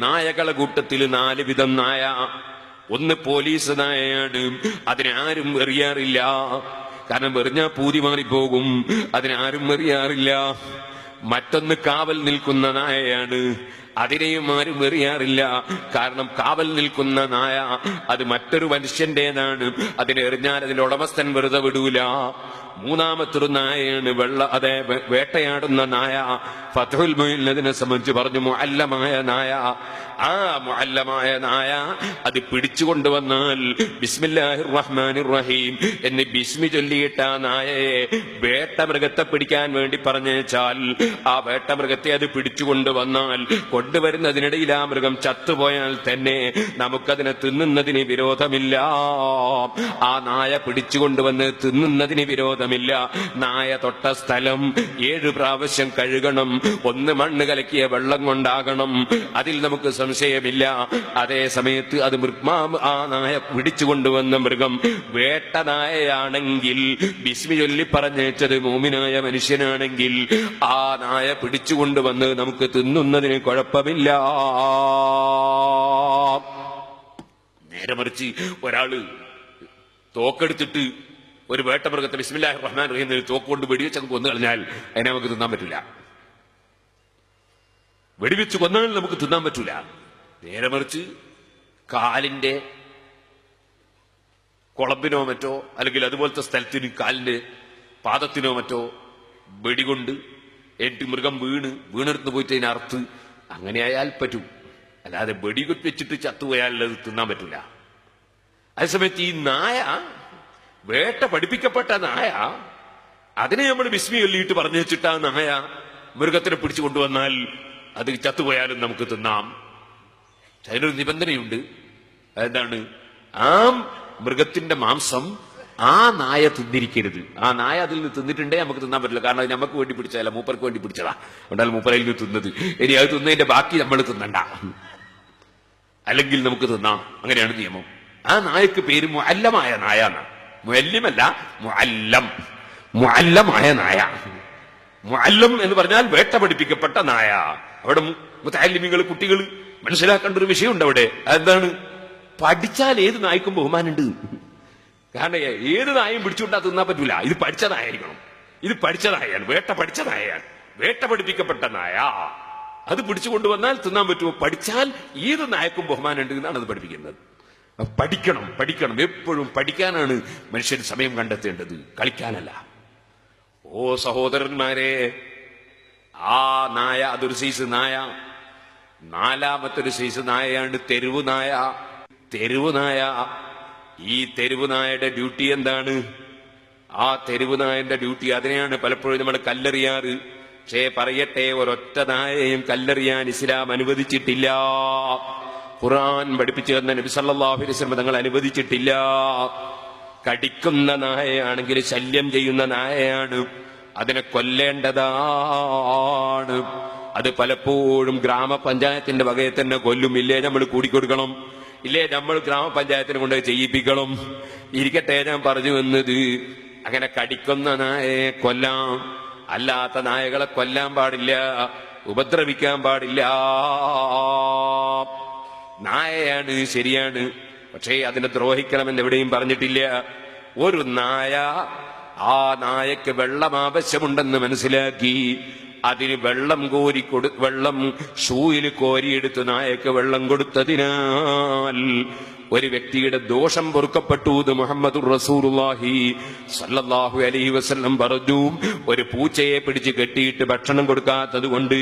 നായകളെ കൂട്ടത്തിൽ 4 വിധം നായ. ഒന്ന് പോലീസ് നായയാണ്, അതിനാരും എറിയാറില്ല. കാരണം എറിഞ്ഞാ പൂതി മാറിപ്പോകും, അതിനാരും എറിയാറില്ല. മറ്റൊന്ന് കാവൽ നിൽക്കുന്ന നായയാണ്, അതിനെയും ആരും എറിയാറില്ല. കാരണം കാവൽ നിൽക്കുന്ന നായ അത് മറ്റൊരു മനുഷ്യന്റേതാണ്, അതിനെ എറിഞ്ഞാൽ അതിന്റെ ഉടമസ്ഥൻ വെറുതെ വിടൂല. മൂന്നാമത്തൊരു നായയാണ് അതേ വേട്ടയാടുന്ന നായ. ഫത്ഹുൽ മുഈനിനെ സംബന്ധിച്ച് പറഞ്ഞു മുഅല്ലമായ നായ. ആ മുഅല്ലമായ നായ അത് പിടിച്ചുകൊണ്ടുവന്നാൽ ബിസ്മില്ലാഹിർ റഹ്മാനിർ റഹീം എന്ന് ബിസ്മി ചൊല്ലിയിട്ട് ആ നായയെ വേട്ടമൃഗത്തെ പിടിക്കാൻ വേണ്ടി പറഞ്ഞേച്ചാൽ ആ വേട്ടമൃഗത്തെ അത് പിടിച്ചുകൊണ്ടുവന്നാൽ കൊണ്ടുവരുന്നതിനിടയിൽ ആ മൃഗം ചത്തുപോയാൽ തന്നെ നമുക്കതിനെ തിന്നുന്നതിന് വിരോധമില്ല. ആ നായ പിടിച്ചുകൊണ്ടുവന്ന് തിന്നുന്നതിന് വിരോധമില്ല. നായ തൊട്ട സ്ഥലം 7 പ്രാവശ്യം കഴുകണം. 1 മണ്ണ് കലക്കിയ വെള്ളം കൊണ്ടാകണം, അതിൽ നമുക്ക് സംശയമില്ല. അതേ സമയത്ത് അത് ആ നായ പിടിച്ചുകൊണ്ടുവന്ന മൃഗം വേട്ട നായയാണെങ്കിൽ, ബിസ്മി ചൊല്ലി പറഞ്ഞേച്ചത് മൂമിനായ മനുഷ്യനാണെങ്കിൽ ആ നായ പിടിച്ചുകൊണ്ടുവന്ന് നമുക്ക് തിന്നുന്നതിന് കുഴപ്പമില്ല. നേരെ മറിച്ച് ഒരാള് തോക്കെടുത്തിട്ട് ഒരു വേട്ടമൃഗത്തെ ബിസ്മില്ലാഹിർ റഹ്മാനിർ റഹീം തോക്കുകൊണ്ട് വെടിവെച്ച് കൊന്നു കളഞ്ഞാൽ അതിനെ നമുക്ക് തിന്നാൻ പറ്റില്ല. വെടിവെച്ച് കൊന്നാൽ നമുക്ക് തിന്നാൻ പറ്റൂല. നേരെ മറിച്ച് കാലിന്റെ കുളമ്പിനോ മറ്റോ അല്ലെങ്കിൽ അതുപോലത്തെ സ്ഥലത്തിന് കാലിന്റെ പാദത്തിനോ മറ്റോ വെടികൊണ്ട് എന്നിട്ട് മൃഗം വീണെടുത്ത് പോയിട്ട് അതിനെ അറുത്ത് അങ്ങനെ ആയാൽ പറ്റും. അല്ലാതെ വെടികൊട്ട് വെച്ചിട്ട് ചത്തുപോയാൽ അത് തിന്നാൻ പറ്റൂല. അതേസമയത്ത് ഈ നായ, വേട്ട പഠിപ്പിക്കപ്പെട്ട നായ, അതിനെ നമ്മൾ ബിസ്മി ചൊല്ലിയിട്ട് പറഞ്ഞു വെച്ചിട്ട് ആ നായ മൃഗത്തിനെ പിടിച്ചു കൊണ്ടുവന്നാൽ അത് ചത്തുപോയാലും നമുക്ക് തിന്നാം. അതിനൊരു നിബന്ധനയുണ്ട്. എന്താണ്? ആ മൃഗത്തിന്റെ മാംസം ആ നായ തിന്നിരിക്കരുത്. ആ നായ അതിൽ നിന്ന് തിന്നിട്ടുണ്ടേ നമുക്ക് തിന്നാൻ പറ്റില്ല. കാരണം അത് നമുക്ക് വേണ്ടി പിടിച്ചതല്ല, മൂപ്പർക്ക് വേണ്ടി പിടിച്ചതാ. അതുകൊണ്ടാൽ മൂപ്പരയിൽ നിന്ന് തിന്നത്. ഇനി അത് തിന്നതിന്റെ ബാക്കി നമ്മൾ തിന്നണ്ട, അല്ലെങ്കിൽ നമുക്ക് തിന്നാം. അങ്ങനെയാണ് നിയമം. ആ നായക്ക് പേര് മുഅല്ലമായ നായ എന്നാണ്. മുഅല്ലിമല്ല, മുഅല്ലം. മുഅല്ലമായ നായ. മുഅല്ലം എന്ന് പറഞ്ഞാൽ വേട്ട പഠിപ്പിക്കപ്പെട്ട നായ. അവിടെ മുതഅല്ലിമീങ്ങൾ, കുട്ടികൾ മനസ്സിലാക്കേണ്ട ഒരു വിഷയമുണ്ട് അവിടെ. അതെന്താണ്? പഠിച്ചാൽ ഏത് നായ്ക്കും ബഹുമാനുണ്ട്. കാരണം ഏത് നായും പിടിച്ചുകൊണ്ടാ തിന്നാൻ പറ്റൂല. ഇത് പഠിച്ച നായായിരിക്കണം. ഇത് പഠിച്ച നായയാണ്, വേട്ട പഠിച്ച നായയാണ്, വേട്ട പഠിപ്പിക്കപ്പെട്ട നായ. അത് പിടിച്ചുകൊണ്ടുവന്നാൽ തിന്നാൻ പറ്റുമോ? പഠിച്ചാൽ ഏത് നായക്കും ബഹുമാനുണ്ട് എന്നാണ് അത് പഠിപ്പിക്കുന്നത്. പഠിക്കണം, പഠിക്കണം. എപ്പോഴും പഠിക്കാനാണ് മനുഷ്യൻ സമയം കണ്ടെത്തേണ്ടത്, കളിക്കാനല്ല. ഓ സഹോദരന്മാരെ, ആ നായ അതൊരു സൈസ് നായ. 4മത്തൊരു സൈസ് നായയാണ് തെരുവ് നായ. തെരുവ് നായ, ഈ തെരുവ് നായയുടെ ഡ്യൂട്ടി എന്താണ്? ആ തെരുവ് നായന്റെ ഡ്യൂട്ടി, അതിനെയാണ് പലപ്പോഴും നമ്മൾ കല്ലെറിയാറ്. പക്ഷേ പറയട്ടെ, ഒരൊറ്റ നായയും കല്ലെറിയാൻ ഇസ്ലാം അനുവദിച്ചിട്ടില്ല. ഖുർആൻ പഠിപ്പിച്ചു തന്ന നബി സല്ലല്ലാഹു അലൈഹി വസല്ലം തങ്ങൾ അനുവദിച്ചിട്ടില്ല. കടിക്കുന്ന നായയാണെങ്കിൽ ശല്യം ചെയ്യുന്ന നായയാണ്, അതിനെ കൊല്ലേണ്ടതാണ്. അത് പലപ്പോഴും ഗ്രാമപഞ്ചായത്തിന്റെ വകയെ തന്നെ കൊല്ലും. ഇല്ലേ നമ്മൾ കൂടിക്കൊടുക്കണം, ഇല്ലേ നമ്മൾ ഗ്രാമപഞ്ചായത്തിനെ കൊണ്ട് ചെയ്യിപ്പിക്കണം. ഇരിക്കട്ടെ, ഞാൻ പറഞ്ഞു വന്നത് അങ്ങനെ കടിക്കുന്ന നായയെ കൊല്ലാം, അല്ലാത്ത നായകളെ കൊല്ലാൻ പാടില്ല, ഉപദ്രവിക്കാൻ പാടില്ല. നായയാണ്, ശരിയാണ്, പക്ഷേ അതിനെ ദ്രോഹിക്കണമെന്ന് എവിടെയും പറഞ്ഞിട്ടില്ല. ഒരു നായ, ആ നായക്ക് വെള്ളം ആവശ്യമുണ്ടെന്ന് മനസ്സിലാക്കി അതിന് വെള്ളം ഷൂയിൽ കോരിയെടുത്ത് നായക്ക് വെള്ളം കൊടുത്തതിനാൽ ഒരു വ്യക്തിയുടെ ദോഷം പൊറുക്കപ്പെട്ടു എന്ന് മുഹമ്മദുർ റസൂലുള്ളാഹി സ്വല്ലല്ലാഹു അലൈഹി വസല്ലം പറഞ്ഞു. ഒരു പൂച്ചയെ പിടിച്ച് കെട്ടിയിട്ട് ഭക്ഷണം കൊടുക്കാത്തത് കൊണ്ട്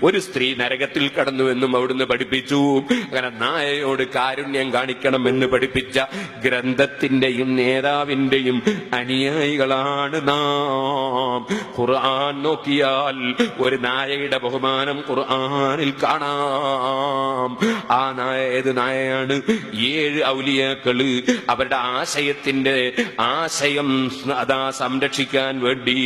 ഒരു സ്ത്രീ നരകത്തിൽ കടന്നുവെന്നും അവിടുന്ന് പഠിപ്പിച്ചു. അങ്ങനെ നായയോട് കാരുണ്യം കാണിക്കണമെന്ന് പഠിപ്പിച്ച ഗ്രന്ഥത്തിന്റെയും നേതാവിന്റെയും അനുയായികളാണ് നാം. ഖുർആൻ നോക്കിയാൽ ഒരു നായയുടെ ബഹുമാനം ഖുർആനിൽ കാണാം. ആ നായ ഏത് നായയാണ്? 7 ഔലിയാക്കള് അവരുടെ ആശയം അതാ സംരക്ഷിക്കാൻ വേണ്ടി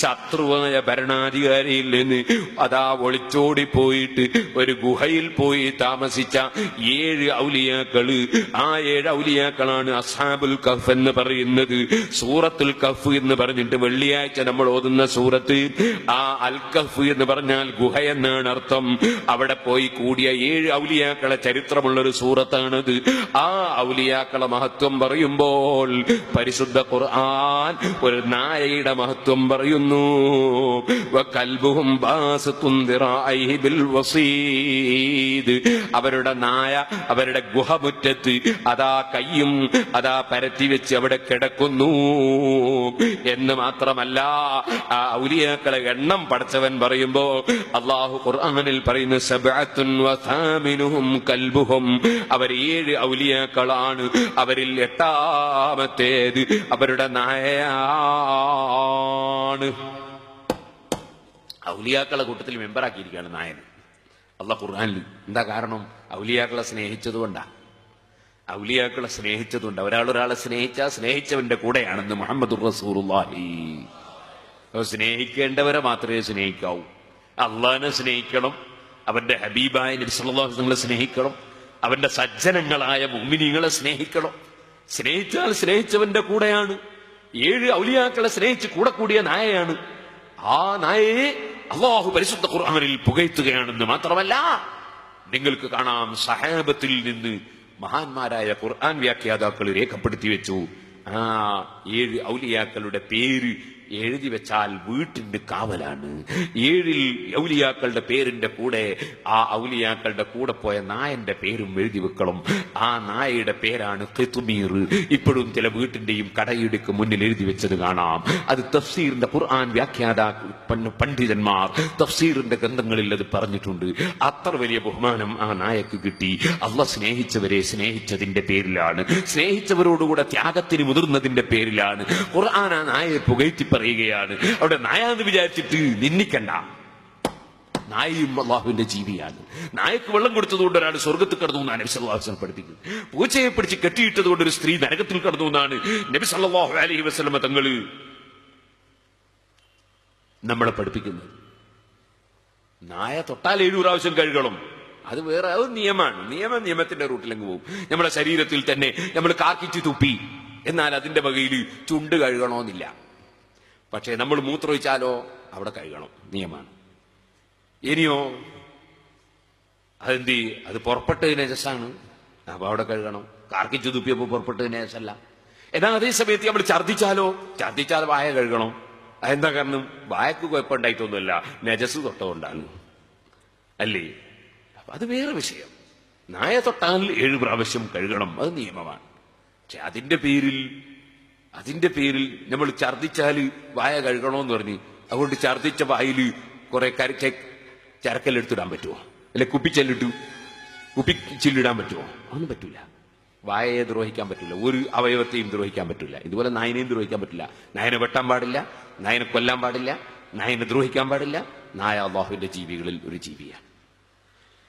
ശത്രുവായ ഭരണാധികാരിയിൽ നിന്ന് അതാ ഒളിച്ചോടിപ്പോയിട്ട് ഒരു ഗുഹയിൽ പോയി താമസിച്ച 7 ഔലിയാക്കള്. ആ 7 ഔലിയാക്കളാണ് അസ്ഹാബുൽ കഹ്ഫ് എന്ന് പറയുന്നത്. സൂറത്തുൽ കഹ്ഫ് എന്ന് പറഞ്ഞിട്ട് വെള്ളിയാഴ്ച നമ്മൾ ഓതുന്ന സൂറത്ത്, ആ അൽ കഹ്ഫ് എന്ന് പറഞ്ഞാൽ ഗുഹ എന്നാണ് അർത്ഥം. അവിടെ പോയി കൂടിയ 7 ഔലിയാക്കളെ ചരിത്രമുള്ളൊരു സൂറത്താണത്. ആ ഔലിയാക്കളെ മഹത്വം പറയുമ്പോൾ പരിശുദ്ധ ഖുർആൻ ഒരു നായയുടെ മഹത്വം പറയുന്നു. വകൽബുഹും ബാസിത്തുൻ ദിറാഇഹി ബിൽ വസീദ്. അവരുടെ നായ അവരുടെ ഗുഹമുറ്റത്ത് അതാ കയ്യും അതാ പരത്തി വെച്ച് അവിടെ കിടക്കുന്നു എന്ന് മാത്രമല്ല, ആ ഔലിയാക്കളെ എണ്ണം പടച്ചവൻ പറയുമ്പോ അല്ലാഹു ഖുർആനിൽ പറയുന്നു സബ്അത്തുൻ വസാമിനുഹും കൽബുഹും. അവർ 7 ഔലിയാക്കളാണ്, അവരിൽ 8ാമത്തേത് അവരുടെ നായയാണ്. ഔലിയാക്കളെ കൂട്ടത്തിൽ മെമ്പറാക്കിയിരിക്കുകയാണ് നായന് അല്ലാഹു ഖുർആനിൽ. എന്താ കാരണം? ഔലിയാക്കളെ സ്നേഹിച്ചതുകൊണ്ടാ. ഔലിയാക്കളെ സ്നേഹിച്ചതുകൊണ്ട്. ഒരാളെ സ്നേഹിച്ചവന്റെ കൂടെയാണെന്ന് മുഹമ്മദുർ റസൂലുള്ളാഹി. സ്നേഹിക്കേണ്ടവരെ മാത്രമേ സ്നേഹിക്കാവൂ. അള്ളാഹിനെ സ്നേഹിക്കണം, അവന്റെ ഹബീബായ നബി സല്ലല്ലാഹു അലൈഹി വസല്ലം സ്നേഹിക്കണം, അവന്റെ സജ്ജനങ്ങളായ മുഅ്മിനീങ്ങളെ സ്നേഹിക്കണം. സ്നേഹിച്ചാൽ സ്നേഹിച്ചവന്റെ കൂടെയാണ്. 7 ഔലിയാക്കളെ സ്നേഹിച്ച് കൂടെ കൂടിയ നായയാണ്. ആ നായയെ അല്ലാഹു പരിശുദ്ധ ഖുർആനിൽ പുകഴ്ത്തുകയാണെന്ന് മാത്രമല്ല, നിങ്ങൾക്ക് കാണാം സഹാബത്തിൽ നിന്ന് മഹാന്മാരായ ഖുർആൻ വ്യാഖ്യാതാക്കൾ രേഖപ്പെടുത്തി വെച്ചു. ആ 7 ഔലിയാക്കളുടെ പേര് എഴുതി വെച്ചാൽ വീട്ടിന്റെ കാവലാണ്. 7 ഔലിയാക്കളുടെ പേരിന്റെ കൂടെ ആ ഔലിയാക്കളുടെ കൂടെ പോയ നായന്റെ പേരും എഴുതി വെക്കണം. ആ നായയുടെ പേരാണ് ഖിത്മീർ. ഇപ്പോഴും ചില വീട്ടിന്റെയും കടയിടുക്ക് മുന്നിൽ എഴുതി വെച്ചത് കാണാം. അത് തഫ്സീറിന്റെ ഖുർആൻ പണ്ഡിതന്മാർ തഫ്സീറിന്റെ ഗ്രന്ഥങ്ങളിൽ അത് പറഞ്ഞിട്ടുണ്ട്. അത്ര വലിയ ബഹുമാനം ആ നായക്ക് കിട്ടി. അള്ളാഹ് സ്നേഹിച്ചവരെ സ്നേഹിച്ചതിന്റെ പേരിലാണ്, സ്നേഹിച്ചവരോടുകൂടെ ത്യാഗത്തിന് മുതിർന്നതിന്റെ പേരിലാണ് ഖുർആൻ ആ നായയെ പുകഴ്ത്തി പറയുകയാണ്. അവിടെ നായാന്ന് വിചാരിച്ചിട്ട് നിന്ദിക്കണ്ട. നായയും അള്ളാഹുവിന്റെ ജീവിയാണ്. നായക്ക് വെള്ളം കൊടുത്തതുകൊണ്ട് ഒരാൾ സ്വർഗത്തിൽ കടന്നു എന്നാണ് നബി സല്ലല്ലാഹു അലൈഹി വസല്ലം പഠിപ്പിക്കുന്നത്. പൂച്ചയെ പിടിച്ച് കെട്ടിയിട്ടതുകൊണ്ട് ഒരു സ്ത്രീ നരകത്തിൽ കടന്നു എന്നാണ് നബി സല്ലല്ലാഹു അലൈഹി വസല്ലം തങ്ങൾ നമ്മളെ പഠിപ്പിക്കുന്നത്. നായ തൊട്ടാൽ 7 പ്രാവശ്യം കഴുകണം. അത് വേറെ നിയമമാണ്. നിയമത്തിന്റെ റൂട്ടിലങ്ങ് പോകും. നമ്മുടെ ശരീരത്തിൽ തന്നെ നമ്മൾ കാക്കിച്ച് തുപ്പി, എന്നാൽ അതിന്റെ വകയിൽ ചുണ്ട് കഴുകണമെന്നില്ല. പക്ഷെ നമ്മൾ മൂത്രമൊഴിച്ചാലോ അവിടെ കഴുകണം, നിയമമാണ്. ഇനിയോ അതെന്തി, അത് പുറപ്പെട്ടത് നജസാണ്, അപ്പൊ അവിടെ കഴുകണം. കാർക്കിച്ചു തുപ്പിയപ്പോ പുറപ്പെട്ടത് നജസല്ല. എന്നാൽ അതേ സമയത്ത് നമ്മൾ ഛർദ്ദിച്ചാൽ വായ കഴുകണം. അതെന്താ കാരണം? വായക്ക് കുഴപ്പമുണ്ടായിട്ടൊന്നുമല്ല, നജസ് തൊട്ടുകൊണ്ടാണ്, അല്ലേ? അപ്പൊ അത് വേറെ വിഷയം. നായ തൊട്ടാൽ 7 പ്രാവശ്യം കഴുകണം, അത് നിയമമാണ്. പക്ഷെ അതിന്റെ പേരിൽ നമ്മൾ ഛർദ്ദിച്ചാല് വായ കഴുകണമെന്ന് പറഞ്ഞ് അതുകൊണ്ട് ഛർദ്ദിച്ച വായില് കുറെ ചരക്കല്ലെടുത്തിടാൻ പറ്റുമോ? അല്ലെ കുപ്പിച്ചില്ലിടാൻ പറ്റുമോ? ഒന്നും പറ്റൂല. വായയെ ദ്രോഹിക്കാൻ പറ്റില്ല, ഒരു അവയവത്തെയും ദ്രോഹിക്കാൻ പറ്റില്ല. ഇതുപോലെ നായനെയും ദ്രോഹിക്കാൻ പറ്റില്ല. നായനെ വെട്ടാൻ പാടില്ല, നായനെ കൊല്ലാൻ പാടില്ല, നായനെ ദ്രോഹിക്കാൻ പാടില്ല. നായ അള്ളാഹുവിന്റെ ജീവികളിൽ ഒരു ജീവിയാണ്.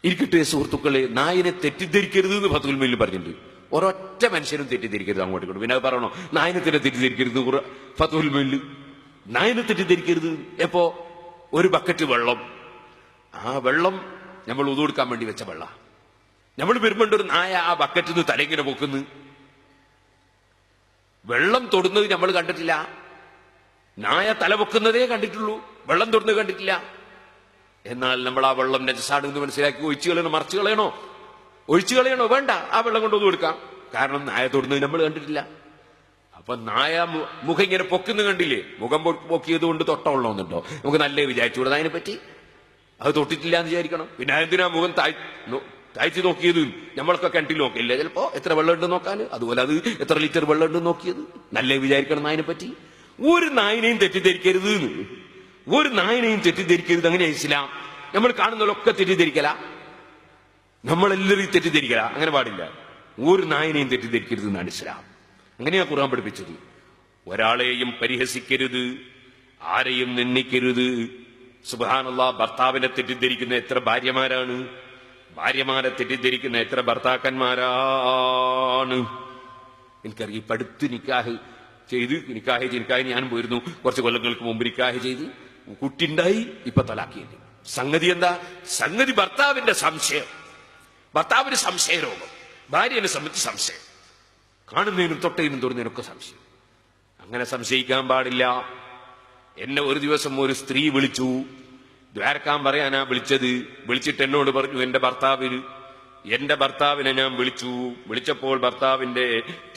ഇരിക്കട്ടെ സുഹൃത്തുക്കളെ, നായനെ തെറ്റിദ്ധരിക്കരുത് എന്ന് ഫത്ഹുൽ മുഈനിൽ പറഞ്ഞിട്ടുണ്ട്. ഒരൊറ്റ മനുഷ്യനും തെറ്റിദ്ധരിക്കരുത് അങ്ങോട്ട് ഇങ്ങോട്ട്. പിന്നെ അത് പറയണോ നായനെ തന്നെ തെറ്റിദ്ധരിക്കരുത്? ഫത്ഹുൽ മുഈനിൽ നായനെ തെറ്റിദ്ധരിക്കരുത്. എപ്പോ? ഒരു ബക്കറ്റ് വെള്ളം, ആ വെള്ളം നമ്മൾ ഉദു കൊടുക്കാൻ വേണ്ടി വെച്ച വെള്ളം, നമ്മൾ വരുമ്പോണ്ട് ഒരു നായ ആ ബക്കറ്റിൽ നിന്ന് തലയിങ്ങനെ പൊക്കുന്നു. വെള്ളം തൊടുന്നത് നമ്മൾ കണ്ടിട്ടില്ല, നായ തല പൊക്കുന്നതേ കണ്ടിട്ടുള്ളൂ, വെള്ളം തൊടുന്നത് കണ്ടിട്ടില്ല. എന്നാൽ നമ്മൾ ആ വെള്ളം നജസാണെന്ന് മനസ്സിലാക്കി ഒഴിച്ചു കളയണോ? മറച്ചു കളയണോ? ഒഴിച്ചു കളയണോ? വേണ്ട, ആ വെള്ളം കൊണ്ടൊന്നും കൊടുക്കാം. കാരണം നായ തൊടുന്നത് നമ്മൾ കണ്ടിട്ടില്ല. അപ്പൊ നായ മുഖം ഇങ്ങനെ പൊക്കുന്നു കണ്ടില്ലേ? മുഖം പൊക്കിയത് കൊണ്ട് തൊട്ട വെള്ളമൊന്നുണ്ടോ? നമുക്ക് നല്ലേ വിചാരിച്ചുകൂടെ അതിനെ പറ്റി? അത് തൊട്ടിട്ടില്ല എന്ന് വിചാരിക്കണം. പിന്നെ എന്തിനാ മുഖം താഴ്ച നോക്കിയത്? നമ്മളൊക്കെ കിണറ്റിൽ നോക്കില്ല ചിലപ്പോ എത്ര വെള്ളം ഉണ്ട് നോക്കാൻ. അതുപോലെ അത് എത്ര ലിറ്റർ വെള്ളം ഉണ്ട് നോക്കിയത്. നല്ലേ വിചാരിക്കണം നായനെ പറ്റി. ഒരു നായനെയും തെറ്റിദ്ധരിക്കരുത്, ഒരു നായനെയും തെറ്റിദ്ധരിക്കരുത്. അങ്ങനെ ഇസ്ലാം. നമ്മൾ കാണുന്നവരൊക്കെ തെറ്റിദ്ധരിക്കല, നമ്മളെല്ലാവരും തെറ്റിദ്ധരിക്കല, അങ്ങനെ പാടില്ല. ഒരു നായനെയും തെറ്റിദ്ധരിക്കരുത് എന്നാണ് ഇസ്ലാം. അങ്ങനെയാ ഖുർആൻ പഠിപ്പിച്ചത്. ഒരാളെയും പരിഹസിക്കരുത്, ആരെയും നിന്ദിക്കരുത്. സുബ്ഹാനല്ലാഹ്, ഭർത്താവിനെ തെറ്റിദ്ധരിക്കുന്ന എത്ര ഭാര്യമാരാണ്! ഭാര്യമാരെ തെറ്റിദ്ധരിക്കുന്ന എത്ര ഭർത്താക്കന്മാരാണ്. എനിക്കറിയാം, ഇപ്പൊ അടുത്ത് നിക്കാഹ് ഞാനും പോയിരുന്നു. കുറച്ച് കൊല്ലങ്ങൾക്ക് മുമ്പ് നിക്കാഹ് ചെയ്ത് കുട്ടിണ്ടായി, ഇപ്പൊ തലാക്കിയില്ല. സംഗതി എന്താ? സംഗതി ഭർത്താവിന്റെ സംശയം, ഭർത്താവിന് സംശയരോഗം, ഭാര്യനെ സംബന്ധിച്ച് സംശയം, കാണുന്നതിനും തൊട്ടതിനും തൊടുന്നതിനൊക്കെ സംശയം. അങ്ങനെ സംശയിക്കാൻ പാടില്ല. എന്നെ ഒരു ദിവസം ഒരു സ്ത്രീ വിളിച്ചു, ദ്വാരക്കാൻ പറയാനാ വിളിച്ചത്. വിളിച്ചിട്ട് എന്നോട് പറഞ്ഞു, എന്റെ ഭർത്താവിനെ ഞാൻ വിളിച്ചപ്പോൾ ഭർത്താവിന്റെ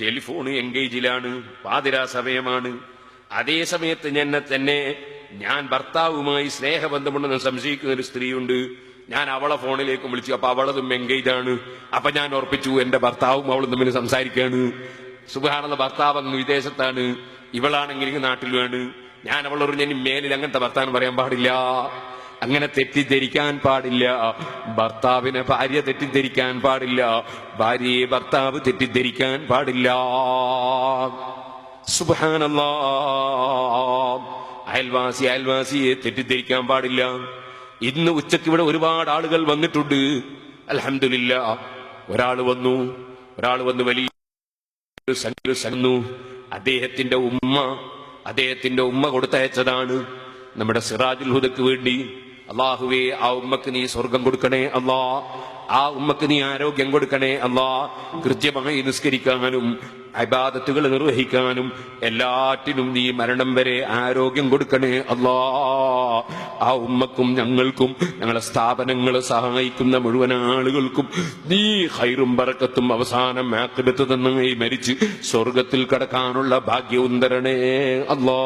ടെലിഫോൺ എൻഗേജിലാണ്, പാതിരാ സമയമാണ്. അതേ സമയത്ത് ഞാൻ ഭർത്താവുമായി സ്നേഹബന്ധമുണ്ടെന്ന് സംശയിക്കുന്ന ഒരു സ്ത്രീയുണ്ട്. ഞാൻ അവളെ ഫോണിലേക്ക് വിളിച്ചു, അപ്പൊ അവളതും എൻഗേജാണ്. അപ്പൊ ഞാൻ ഉറപ്പിച്ചു എന്റെ ഭർത്താവും അവളും തമ്മിൽ സംസാരിക്കാണ്. സുബ്ഹാനല്ലാഹ്, ഭർത്താവ് അങ്ങ് വിദേശത്താണ്, ഇവളാണെങ്കിൽ നാട്ടിലുമാണ്. ഞാൻ അവളോട് ഞാൻ മേലിൽ അങ്ങനത്തെ ഭർത്താവ് പറയാൻ പാടില്ല, അങ്ങനെ തെറ്റിദ്ധരിക്കാൻ പാടില്ല. ഭർത്താവിനെ ഭാര്യ തെറ്റിദ്ധരിക്കാൻ പാടില്ല, ഭാര്യയെ ഭർത്താവ് തെറ്റിദ്ധരിക്കാൻ പാടില്ല. സുബ്ഹാനല്ലാഹ്, അയൽവാസിയെ തെറ്റിദ്ധരിക്കാൻ പാടില്ല. ഇന്ന് ഉച്ചയ്ക്ക് ഇവിടെ ഒരുപാട് ആളുകൾ വന്നിട്ടുണ്ട്. അൽഹംദുലില്ലാഹ്, ഒരാൾ വന്നു വലിയ അദ്ദേഹത്തിന്റെ ഉമ്മ കൊടുത്തയച്ചതാണ് നമ്മുടെ സിറാജുൽ ഹുദക്ക് വേണ്ടി. അല്ലാഹുവേ, ആ ഉമ്മക്ക് നീ സ്വർഗം കൊടുക്കണേ അല്ലാ, ആ ഉമ്മക്ക് നീ ആരോഗ്യം കൊടുക്കണേ അല്ലാ, കൃത്യമായി നിസ്കരിക്കാനും ഇബാദത്തുകൾ നിർവഹിക്കാനും എല്ലാറ്റിനും നീ മരണം വരെ ആരോഗ്യം കൊടുക്കണേ അല്ലാ. ആ ഉമ്മക്കും ഞങ്ങൾക്കും ഞങ്ങളെ സ്ഥാപനങ്ങളെ സഹായിക്കുന്ന മുഴുവൻ ആളുകൾക്കും നീ ഖൈറും ബറക്കത്തും അവസാനം ആഖിബത്ത് നന്നായി മരിച്ച് സ്വർഗത്തിൽ കടക്കാനുള്ള ഭാഗ്യവും തരണേ അല്ലാ.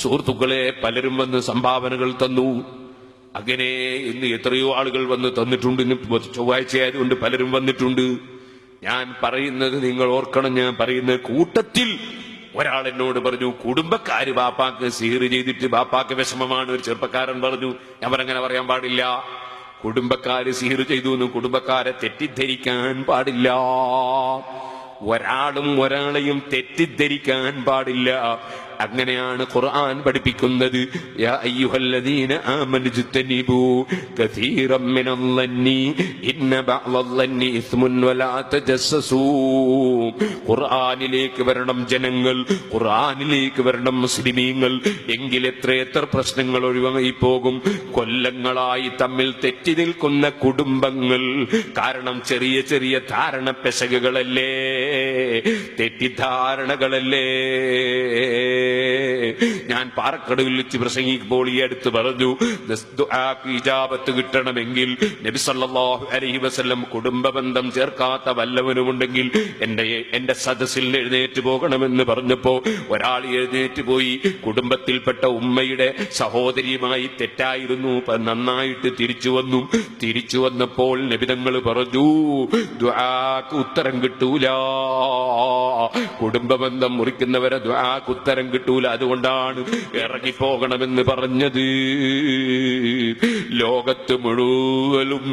സുഹൃത്തുക്കളെ, പലരും വന്ന് സംഭാവനകൾ തന്നു. അങ്ങനെ ഇന്ന് എത്രയോ ആളുകൾ വന്ന് തന്നിട്ടുണ്ട്. ഇന്ന് ചൊവ്വാഴ്ചയായതുകൊണ്ട് പലരും വന്നിട്ടുണ്ട്. ഞാൻ പറയുന്നത് നിങ്ങൾ ഓർക്കണം, ഞാൻ പറയുന്ന കൂട്ടത്തിൽ ഒരാൾ എന്നോട് പറഞ്ഞു, കുടുംബക്കാര് ബാപ്പാക്ക് സിഹർ ചെയ്തിട്ട് ബാപ്പാക്ക് വിഷമമാണ്. ഒരു ചെറുപ്പക്കാരൻ പറഞ്ഞു. ഞാൻ അങ്ങനെ പറയാൻ പാടില്ല. കുടുംബക്കാര് സിഹർ ചെയ്തു എന്ന് കുടുംബക്കാരെ തെറ്റിദ്ധരിക്കാൻ പാടില്ല. ഒരാളും ഒരാളെയും തെറ്റിദ്ധരിക്കാൻ പാടില്ല. അങ്ങനെയാണ് ഖുർആൻ പഠിപ്പിക്കുന്നത്. യാ അയ്യുഹല്ലദീന ആമനു ജ്തനിബൂ കസീറൻ മിനൽ-ളന്നി ഇന്ന ബഅദൽ-ളന്നി ഇസ്മുൻ വലാ തജസ്സസൂ. ഖുർആനിലേക്ക് വരണം ജനങ്ങൾ, ഖുർആനിലേക്ക് വരണം മുസ്ലിമീങ്ങൾ. എങ്കിൽ എത്രയെത്ര പ്രശ്നങ്ങൾ ഒഴിവായി പോകും. കൊല്ലങ്ങളായി തമ്മിൽ തെറ്റി നിൽക്കുന്ന കുടുംബങ്ങൾ കാരണം ചെറിയ ചെറിയ ധാരണ പെശകുകളല്ലേ, തെറ്റിദ്ധാരണകളല്ലേ. ഞാൻ പാറക്കടവിൽ വെച്ച് പ്രസംഗിക്കുമ്പോൾ ഈ അടുത്ത് പറഞ്ഞു, ദുആക്ക് ഇജാബത്ത് കിട്ടണമെങ്കിൽ നബി സല്ലല്ലാഹു അലൈഹി വസല്ലം കുടുംബ ബന്ധം ചേർക്കാത്ത വല്ലവനുമുണ്ടെങ്കിൽ എന്റെ സദസ്സിൽ എഴുന്നേറ്റ് പോകണമെന്ന് പറഞ്ഞപ്പോ ഒരാൾ എഴുന്നേറ്റ് പോയി. കുടുംബത്തിൽപ്പെട്ട ഉമ്മയുടെ സഹോദരിയുമായി തെറ്റായിരുന്നു, നന്നായിട്ട് തിരിച്ചു വന്നപ്പോൾ നബിതങ്ങൾ പറഞ്ഞു, ദുആക്ക് ഉത്തരം കിട്ടൂല, കുടുംബ ബന്ധം മുറിക്കുന്നവരെ ദുആക്ക് ഉത്തരം കിട്ടൂല, അതുകൊണ്ടാണ് ഇറങ്ങിപ്പോകണമെന്ന് പറഞ്ഞത്. ലോകത്ത് മുഴുവനും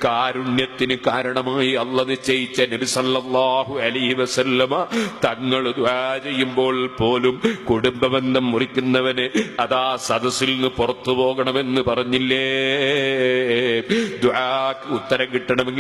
കാരുണ്യത്തിന് കാരണമായി അല്ലാഹു നിശ്ചയിച്ച നബി സല്ലല്ലാഹു അലൈഹി വസല്ലമ തങ്ങൾ ദുആ ചെയ്യുമ്പോൾ പോലും കുടുംബബന്ധം മുറിക്കുന്നവന് അതാ സദസ്സിൽ നിന്ന് പുറത്തു പോകണമെന്ന് പറഞ്ഞില്ലേ. ദുആക്ക് ഉത്തരം കിട്ടണമെങ്കിൽ